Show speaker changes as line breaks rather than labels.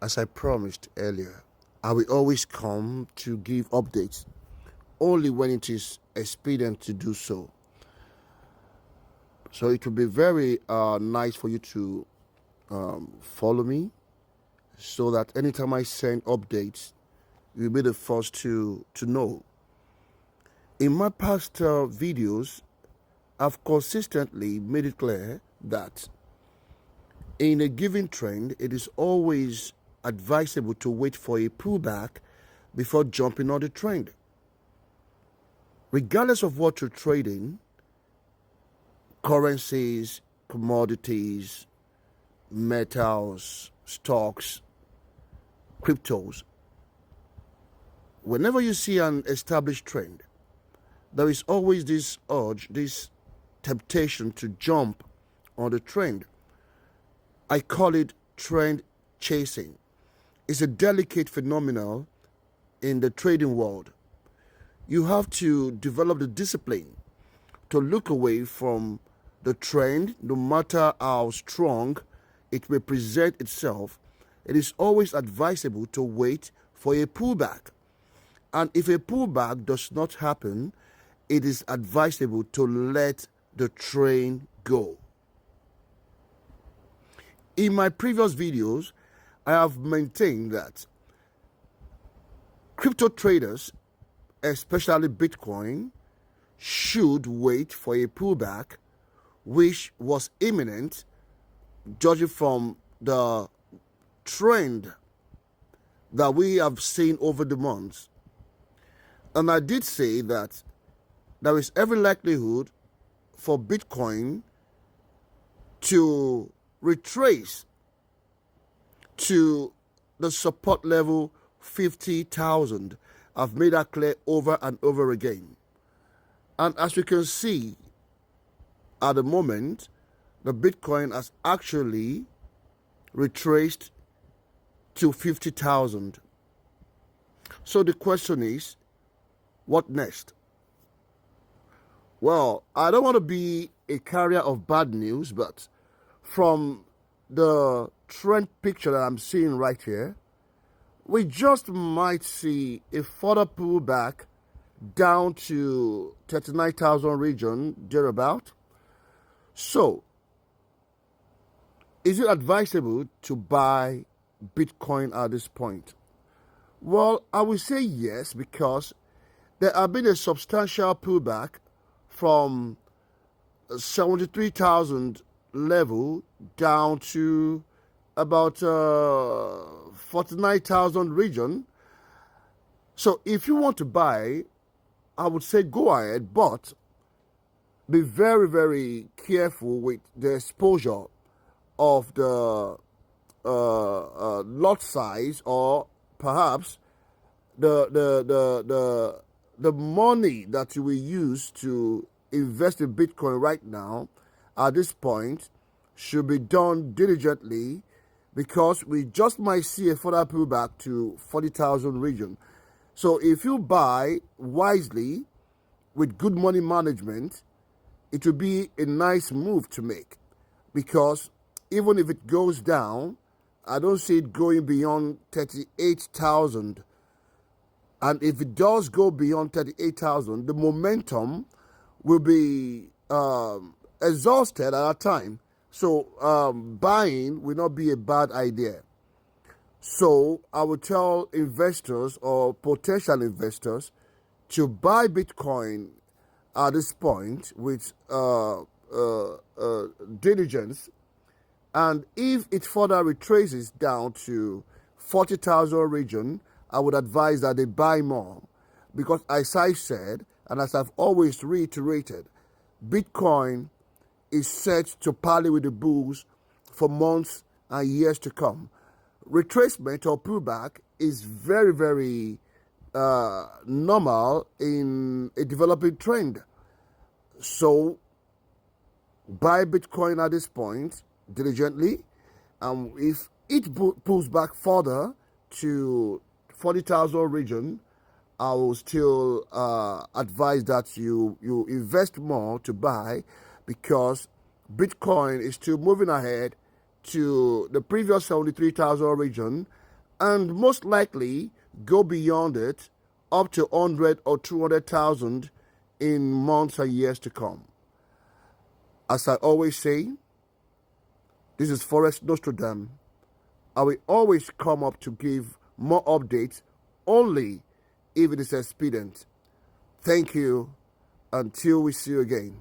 As I promised earlier, I will always come to give updates only when it is expedient to do so. So it will be very nice for you to follow me so that anytime I send updates, you'll be the first to know. In my past videos, I've consistently made it clear that in a given trend, it is always advisable to wait for a pullback before jumping on the trend. Regardless of what you're trading, currencies, commodities, metals, stocks, cryptos, whenever you see an established trend, there is always this urge, this temptation to jump on the trend. I call it trend chasing. It's a delicate phenomenon in the trading world. You have to develop the discipline to look away from the trend, no matter how strong it may present itself. It is always advisable to wait for a pullback. And if a pullback does not happen, it is advisable to let the train go. In my previous videos, I have maintained that crypto traders, especially Bitcoin, should wait for a pullback which was imminent, judging from the trend that we have seen over the months. And I did say that there is every likelihood for Bitcoin to retrace to the support level 50,000. I've made that clear over and over again. And as you can see, at the moment, the Bitcoin has actually retraced to 50,000. So the question is, what next? Well, I don't want to be a carrier of bad news, but from the trend picture that I'm seeing right here, we just might see a further pullback down to 39,000 region, thereabout. So, is it advisable to buy Bitcoin at this point? Well, I will say yes, because there has been a substantial pullback from 73,000 level down to about 49,000 region. So if you want to buy, I would say go ahead, but be very, very careful with the exposure of the lot size, or perhaps the money that you will use to invest in Bitcoin right now at this point should be done diligently, because we just might see a further pullback to 40,000 region. So if you buy wisely with good money management, it will be a nice move to make, because even if it goes down, I don't see it going beyond 38,000. And if it does go beyond 38,000, the momentum will be exhausted at that time. So buying will not be a bad idea. So I would tell investors or potential investors to buy Bitcoin at this point with diligence. And if it further retraces down to 40,000 region, I would advise that they buy more. Because as I said, and as I've always reiterated, Bitcoin is set to parley with the bulls for months and years to come. Retracement or pullback is very, very normal in a developing trend. So buy Bitcoin at this point diligently. If it pulls back further to 40,000 region, I will still advise that you invest more to buy, because Bitcoin is still moving ahead to the previous 73,000 region, and most likely go beyond it, up to 100 or 200,000 in months and years to come. As I always say, this is Forex Nostradam. I will always come up to give more updates only if it is expedient. Thank you. Until we see you again.